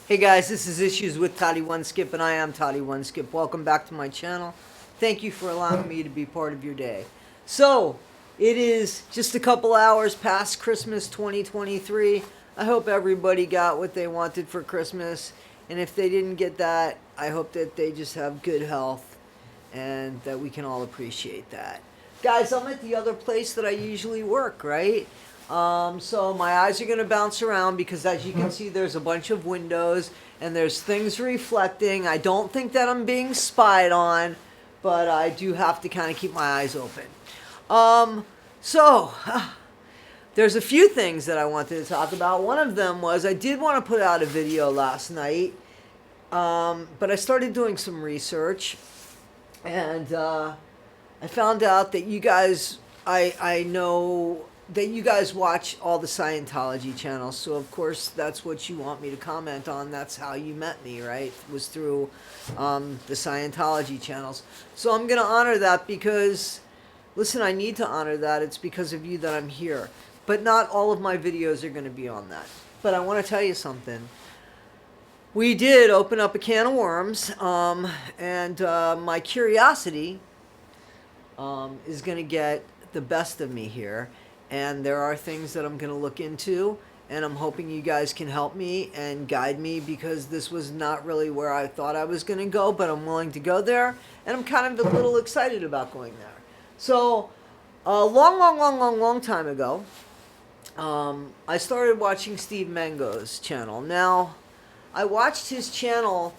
Hey guys, this is Issues with Toddy One Skip, and I am Toddy One Skip. Welcome back to my channel. Thank you for allowing me to be part of your day. So, it is just a couple hours past Christmas 2023. I hope everybody got what they wanted for Christmas, and if they didn't get that, I hope that they just have good health and that we can all appreciate that. Guys, I'm at the other place that I usually work, right? So my eyes are going to bounce around because, as you can see, there's a bunch of windows and there's things reflecting. I don't think that I'm being spied on, but I do have to kind of keep my eyes open. So there's a few things that I wanted to talk about. One of them was I did want to put out a video last night, but I started doing some research, and I found out that you guys, I know that you guys watch all the Scientology channels, so of course that's what you want me to comment on. That's how you met me, right? Was through the Scientology channels. So I'm going to honor that because, listen, I need to honor that. It's because of you that I'm here. But not all of my videos are going to be on that. But I want to tell you something. We did open up a can of worms, and my curiosity is going to get the best of me here. And there are things that I'm going to look into, and I'm hoping you guys can help me and guide me, because this was not really where I thought I was going to go, but I'm willing to go there, and I'm kind of a little excited about going there. So, a long time ago, I started watching Steve Mango's channel. Now, I watched his channel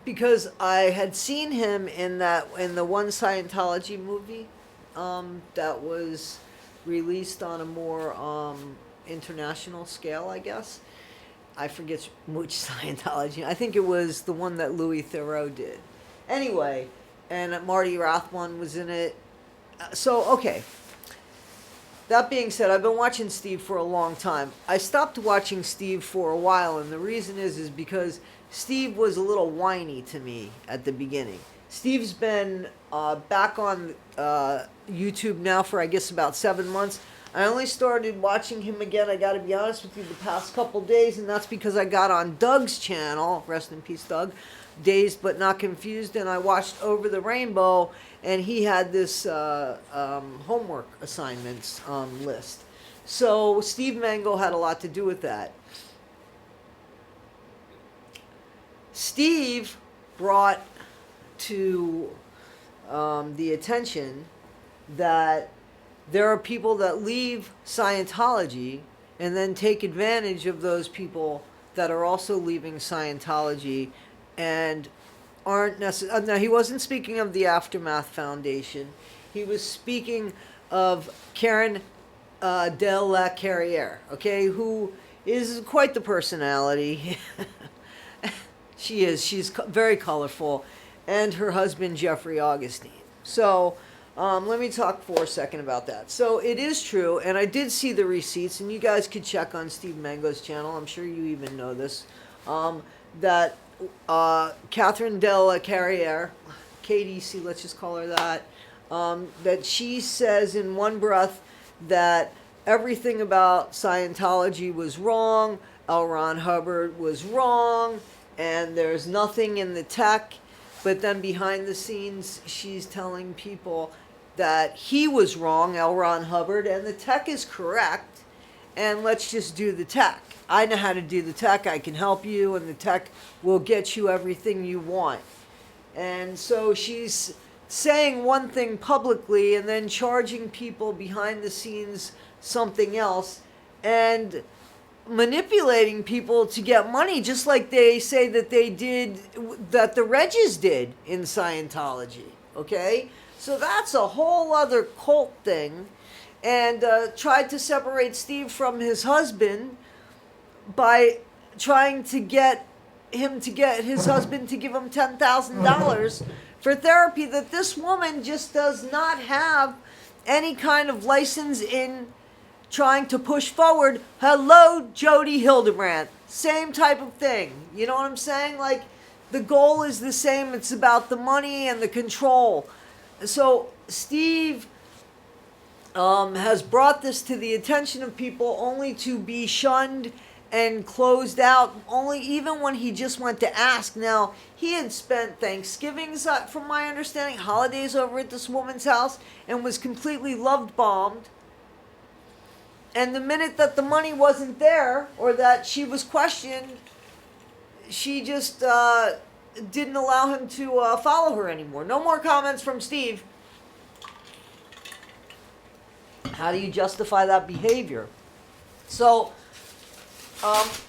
because I had seen him in the one Scientology movie that was released on a more international scale, I guess. I forget which Scientology. I think it was the one that Louis Theroux did. Anyway, and Marty Rathbun was in it. So, okay. That being said, I've been watching Steve for a long time. I stopped watching Steve for a while, and the reason is because Steve was a little whiny to me at the beginning. Steve's been back on YouTube now for, I guess, about 7 months. I only started watching him again, I gotta be honest with you, the past couple days, and that's because I got on Doug's channel, rest in peace Doug, Dazed But Not Confused, and I watched Over the Rainbow, and he had this homework assignments list. So Steve Mango had a lot to do with that. Steve brought to the attention that there are people that leave Scientology and then take advantage of those people that are also leaving Scientology and aren't necessarily... Now, he wasn't speaking of the Aftermath Foundation. He was speaking of Karen de la Carrière, okay, who is quite the personality. She is. She's very colorful. And her husband, Jeffrey Augustine. So, let me talk for a second about that. So, it is true, and I did see the receipts, and you guys could check on Steve Mango's channel. I'm sure you even know this. That Catherine de la Carrière, KDC, let's just call her that, that she says in one breath that everything about Scientology was wrong, L. Ron Hubbard was wrong, and there's nothing in the tech. But then behind the scenes, she's telling people that he was wrong, L. Ron Hubbard, and the tech is correct, and let's just do the tech. I know how to do the tech, I can help you, and the tech will get you everything you want. And so she's saying one thing publicly and then charging people behind the scenes something else, and manipulating people to get money, just like they say that they did, that the Regis did in Scientology, okay? So that's a whole other cult thing, and tried to separate Steve from his husband by trying to get his husband to give him $10,000 for therapy that this woman just does not have any kind of license in trying to push forward. Hello, Jody Hildebrandt. Same type of thing. You know what I'm saying? Like, the goal is the same. It's about the money and the control. So Steve has brought this to the attention of people only to be shunned and closed out only even when he just went to ask. Now, he had spent Thanksgivings, from my understanding, holidays over at this woman's house, and was completely love-bombed. And the minute that the money wasn't there, or that she was questioned, she just didn't allow him to follow her anymore. No more comments from Steve. How do you justify that behavior? So,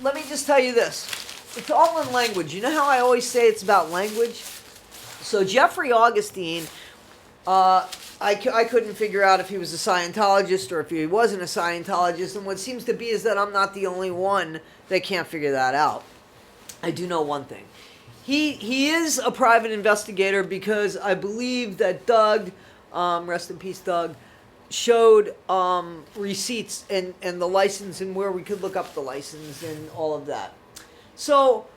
let me just tell you this. It's all in language. You know how I always say it's about language? So Jeffrey Augustine, I couldn't figure out if he was a Scientologist or if he wasn't a Scientologist. And what seems to be is that I'm not the only one that can't figure that out. I do know one thing. He is a private investigator because I believe that Doug, rest in peace Doug, showed receipts and the license and where we could look up the license and all of that. So,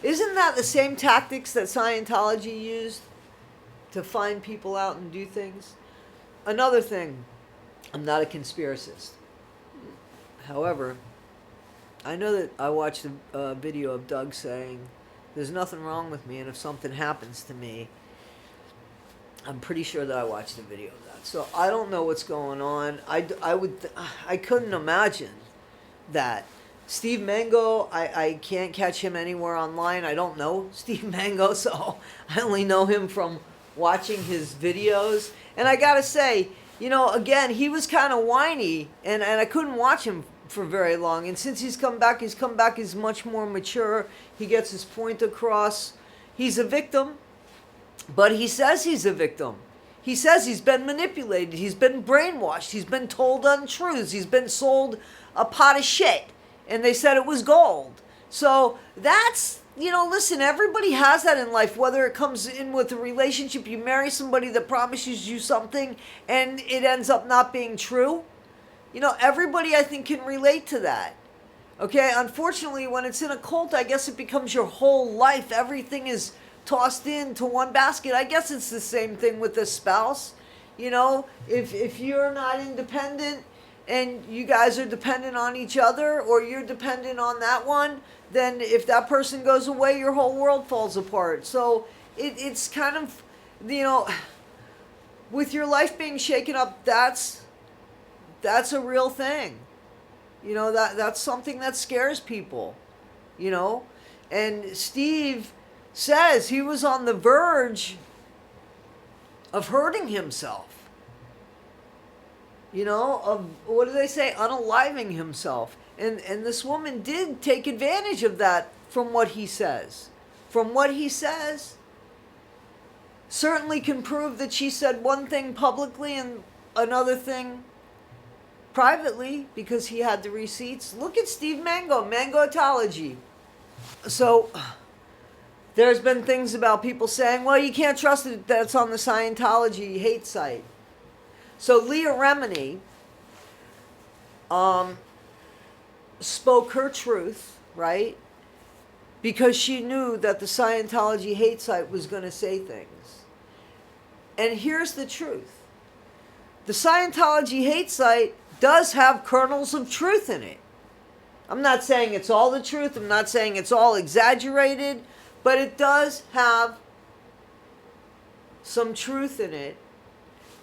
isn't that the same tactics that Scientology used to find people out and do things? Another thing, I'm not a conspiracist. However, I know that I watched a video of Doug saying, there's nothing wrong with me, and if something happens to me, I'm pretty sure that I watched a video of that. So I don't know what's going on. I couldn't imagine that. Steve Mango, I can't catch him anywhere online. I don't know Steve Mango, so I only know him from watching his videos. And I gotta say, you know, again, he was kind of whiny, and I couldn't watch him for very long. And since he's come back as much more mature. He gets his point across. He's a victim, but he says he's a victim. He says he's been manipulated. He's been brainwashed. He's been told untruths. He's been sold a pot of shit. And they said it was gold. So that's, you know, listen, everybody has that in life, whether it comes in with a relationship, you marry somebody that promises you something and it ends up not being true. You know, everybody, I think, can relate to that. Okay, unfortunately, when it's in a cult, I guess it becomes your whole life. Everything is tossed into one basket. I guess it's the same thing with a spouse. You know, if you're not independent and you guys are dependent on each other, or you're dependent on that one, then if that person goes away, your whole world falls apart. So it's kind of, you know, with your life being shaken up, that's a real thing. You know, that's something that scares people, you know. And Steve says he was on the verge of hurting himself. You know, of, what do they say, unaliving himself. And this woman did take advantage of that from what he says. From what he says, certainly can prove that she said one thing publicly and another thing privately, because he had the receipts. Look at Steve Mango, Mangoetology. So there's been things about people saying, well, you can't trust it, that's on the Scientology hate site. So Leah Remini spoke her truth, right? Because she knew that the Scientology hate site was going to say things. And here's the truth. The Scientology hate site does have kernels of truth in it. I'm not saying it's all the truth. I'm not saying it's all exaggerated. But it does have some truth in it.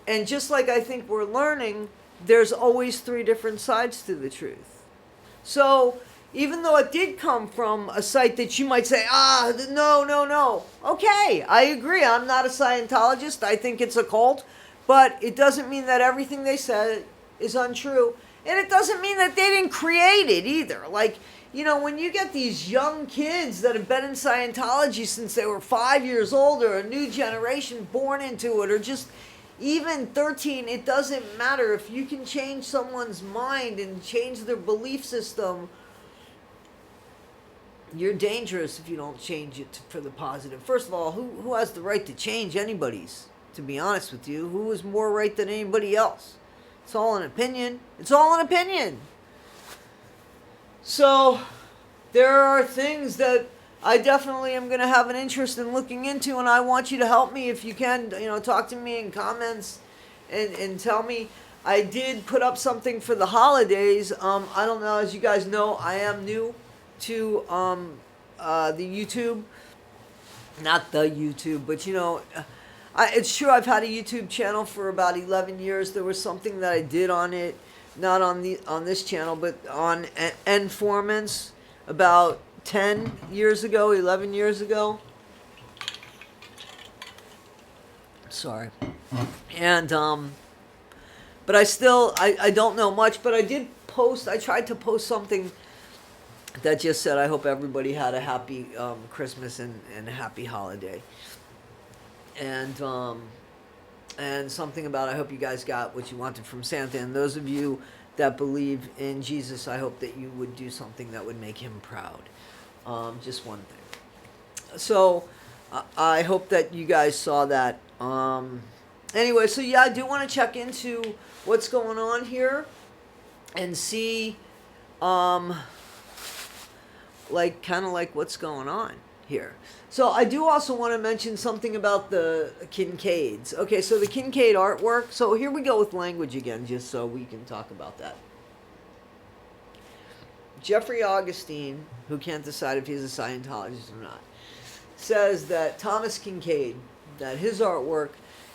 And just like I think we're learning, there's always three different sides to the truth. So even though it did come from a site that you might say, no. Okay, I agree. I'm not a Scientologist. I think it's a cult. But it doesn't mean that everything they said is untrue. And it doesn't mean that they didn't create it either. Like, you know, when you get these young kids that have been in Scientology since they were 5 years old, or a new generation born into it, or just even 13, it doesn't matter. If you can change someone's mind and change their belief system, you're dangerous if you don't change it for the positive. First of all, who has the right to change anybody's? To be honest with you, who is more right than anybody else? It's all an opinion. It's all an opinion. So there are things that I definitely am going to have an interest in looking into, and I want you to help me if you can. You know, talk to me in comments and tell me. I did put up something for the holidays. I don't know, as you guys know, I am new to the YouTube. Not the YouTube, but you know, it's true I've had a YouTube channel for about 11 years. There was something that I did on it, not on this channel, but on Informants about 10 years ago, 11 years ago. Sorry. And but I don't know much, but I tried to post something that just said, I hope everybody had a happy Christmas and a happy holiday. And something about, I hope you guys got what you wanted from Santa. And those of you that believe in Jesus, I hope that you would do something that would make him proud. Just one thing. So I hope that you guys saw that. Anyway, so yeah, I do want to check into what's going on here and see, like, kind of like what's going on here. So I do also want to mention something about the Kincaids. Okay, so the Kincaid artwork. So here we go with language again, just so we can talk about that. Jeffrey Augustine, who can't decide if he's a Scientologist or not, says that Thomas Kincaid, that his artwork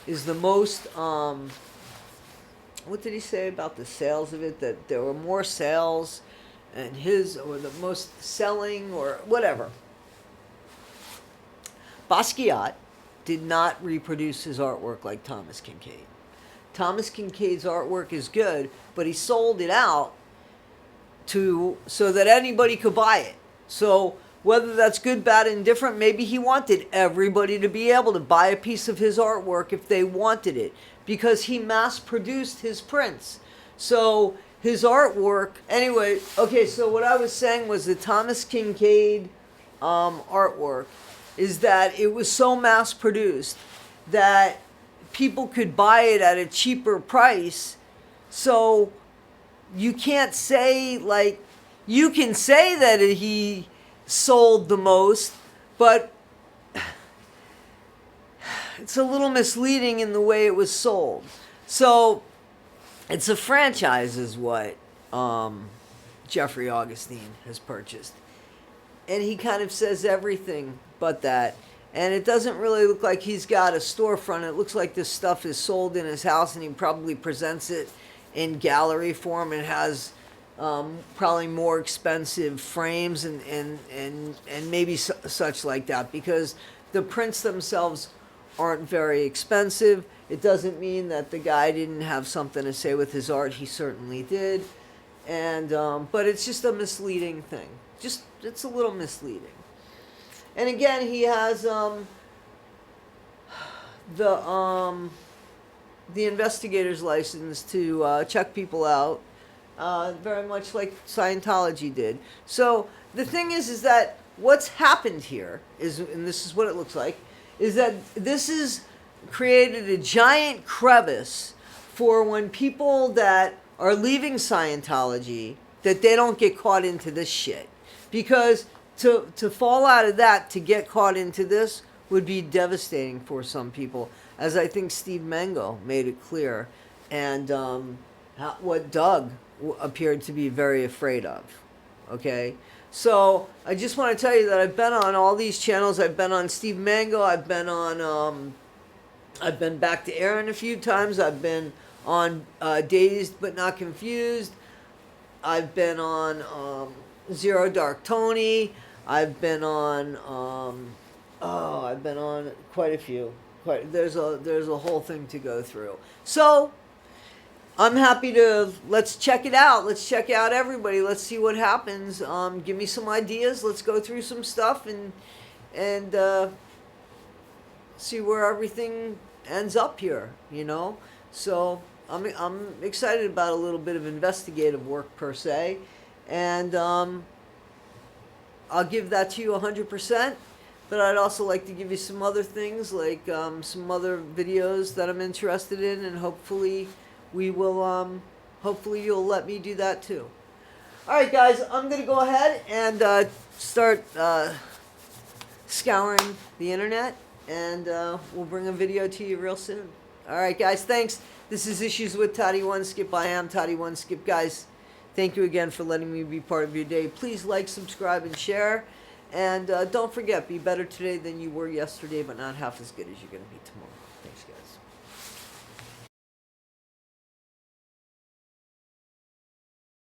is the most, what did he say about the sales of it? That there were more sales and his, or the most selling, or whatever. Basquiat did not reproduce his artwork like Thomas Kincaid. Thomas Kincaid's artwork is good, but he sold it out so that anybody could buy it. So whether that's good, bad, indifferent, maybe he wanted everybody to be able to buy a piece of his artwork if they wanted it, because he mass-produced his prints. So his artwork, anyway, okay, so what I was saying was the Thomas Kincaid artwork is that it was so mass-produced that people could buy it at a cheaper price. So you can't say, like, you can say that he sold the most, but it's a little misleading in the way it was sold. So it's a franchise is what Jeffrey Augustine has purchased. And he kind of says everything but that. And it doesn't really look like he's got a storefront. It looks like this stuff is sold in his house, and he probably presents it in gallery form and has probably more expensive frames and maybe such like that, because the prints themselves aren't very expensive. It doesn't mean that the guy didn't have something to say with his art. He certainly did. And but it's just a misleading thing. It's a little misleading. And again, he has the investigator's license to check people out, very much like Scientology did. So the thing is that what's happened here is, and this is what it looks like, is that this has created a giant crevice for when people that are leaving Scientology, that they don't get caught into this shit. Because to fall out of that, to get caught into this, would be devastating for some people, as I think Steve Mango made it clear, and what Doug appeared to be very afraid of. Okay? So I just want to tell you that I've been on all these channels. I've been on Steve Mango. I've been on, I've been back to Aaron a few times. I've been on Dazed But Not Confused. I've been on Zero Dark Tony. I've been on I've been on quite a few. There's a whole thing to go through. So I'm happy to, let's check it out. Let's check out everybody. Let's see what happens. Give me some ideas. Let's go through some stuff and see where everything ends up here, you know? So I'm excited about a little bit of investigative work per se, and I'll give that to you 100%. But I'd also like to give you some other things, like some other videos that I'm interested in, and hopefully we will, hopefully you'll let me do that too. All right, guys, I'm going to go ahead and start scouring the internet, and we'll bring a video to you real soon. All right, guys, thanks. This This is Issues with Toddy One Skip. I am Toddy One Skip. Guys, thank you again for letting me be part of your day. Please like, subscribe, and share. And don't forget, be better today than you were yesterday, but not half as good as you're going to be tomorrow. Thanks, guys.